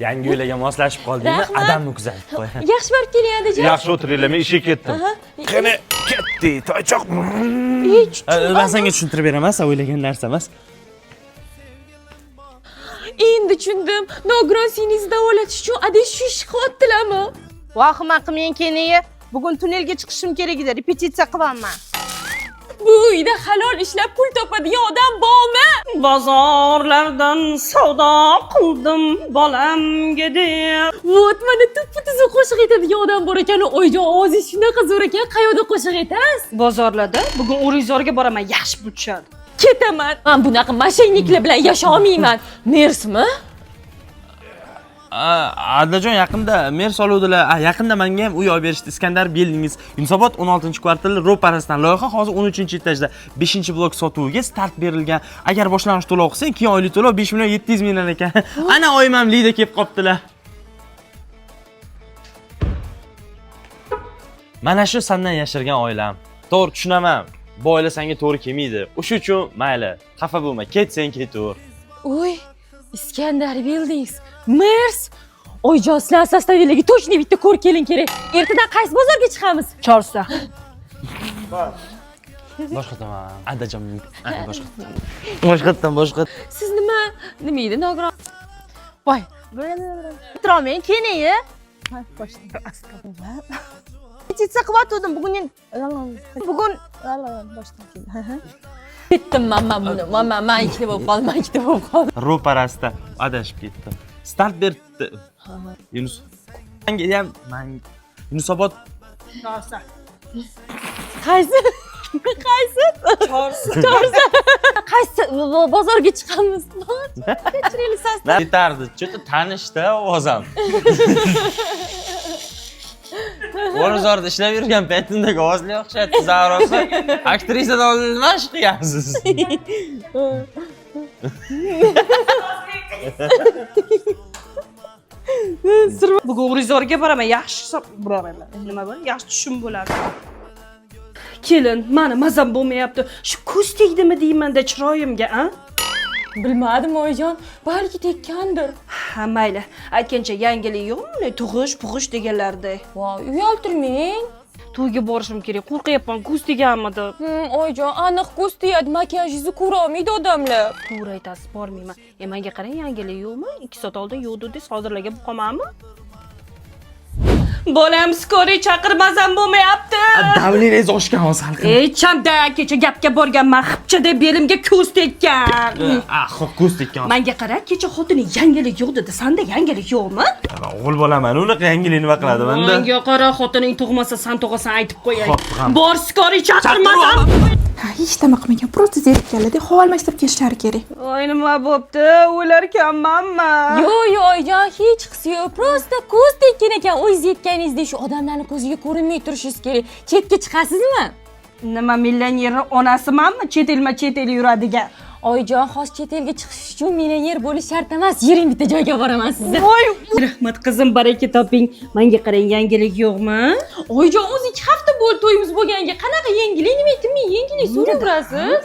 Yangi uylarga moslashib qoldingmi? Adamni kuzatib qo'y. Yaxshi borib keling adajon. Yaxshi o'tiringlar, men ishga ketdim. Qani, ketdi, toychoq. Men senga tushuntirib beraman, sen o'ylagan narsa emas. Endi tushundim. Nogiron seni davolatish uchun adash shu ishni qilyaptilarmi? Vahima qilmang keniye. Bugun tunnelga chiqishim kerak edi, repetitsiya qilaman. Bu uyda halol ishlab pul topadigan odam bormi? Bozorlardan savdo qildim bolamga deb. Vot mana tuppa-tuzuk qo'shiq aytadigan odam bor ekan. Oyjon, ovozingiz shunaqa zo'r ekan. Qayoqda qo'shiq aytasiz? Bozorlarda bugun O'rizorga boraman, yaxshi pul tushadi. Ketaman. Men bunaqa mashinniklar bilan yasha olmayman. Mersmi? Adajon yaqinda mer soluvdilar. Yaqinda menga ham uy olib berishdi. Iskandar Buildings, Yunusobod 16-kvartal ro'parasidan loyiha hozir 13-etajda 5-blok sotuviga start berilgan. Agar boshlang'ich to'lov qilsang, 2 oylik to'lov 5 million 700 mingdan ekan. Ana oyim ham lida kelib qoptilar. Mana shu sendan yashirgan oilam. To'g'ri tushunaman. Bu oila senga to'g'ri kelmaydi. O'sha uchun mayli, xafa bo'lma, ketsang ketaver. Uy, Iskandar Buildings, Mers. Oyjon, sizlar sostavilarga точно bitta ko'r keling kerak. Ertadan qaysi bozorga chiqamiz? Chorsa. Boshqatdan adajon, boshqa. Siz nima edi, nogiron? Voy, o'tiraman keniye. Repetitsiya qilyotgandim bugun. Ketdim men ikkita bo'lib qoldim. Ro'parasida adashib ketdim. Start berdi. Yunus. Menga ham Yunusobod Chorsa. Qaysi? Chorsa. Qaysi bozorga chiqamiz? Kechiraylik sosta. Yetardi. Cho'ta tanishda ovozam. O'rizorda ishlab yurgan paytimdagi ovozli o'xshaydi. Zavrosa aktrisadan oldin nima ish qilyapsiz? Bugun O'rizorga boraman, yaxshi boraman. Nima bo'l? Yaxshi tushum bo'ladi. Kelin, meni mazam bo'lmayapti. Shu ko'z tegdimi deyman-da chiroyimga, a? Bilmadim oyjon, balki tekkandir. Ha, mayli. Aytgancha yangilik yo'qmi? Tug'ish deganlarda. Voy, uyaltirmang. To'yga borishim kerak. Qo'rqyapman, ko'z teganmidi. Oyjon, aniq ko'z tegadi, makiyajingizni ko'ra olmaydi odamlar. To'g'ri aytasiz, bormayman. Menga qarang, yangilik yo'qmi? 2 soat oldin yo'q dedingiz, hozirlarga qolmanmi? Bolam skori chaqirmasam bo'lmayapti. Davlingiz oshgan hozir hal qilib. Chanda kecha gapga borganman, xipcha deb belimga ko'z tekkan. Ko'z tekkan. Menga qara, kecha xotini yangilik yo'q dedi. Senda yangilik yo'qmi? O'g'il bolaman, unaqa yangilik nima qiladi menda? Menga qara, xotining tug'masa, sen tug'asan aytib qo'yay. Xo'p. Bor skori chaqirmasam. Hech nima qilmagan, просто zerikkanlar-da, xovalmasdan kelishlari kerak. Voy, nima bo'pti? O'larkanmanmi? Yo'q, oyjon, hech qisi yo'q. Prosta ko'z tekkan ekan. O'zingiz yetganingizda shu odamlarning ko'ziga ko'rinmay turishingiz kerak. Chetga chiqasizmi? Nima millioner onasimanmi? Chet el yuradigan. Oyjon, xos chet elga chiqish uchun millioner bo'lish shart emas. Yering bitta joyga boraman sizni. Voy, rahmat qizim, baraka toping. Menga qarang, yangilik yo'qmi? Oyjon, o'zi 2 hafta bo'ldi to'yimiz bo'lganiga qanaqa yangilik? Nima aytdim men? Yangilik so'rayverasiz?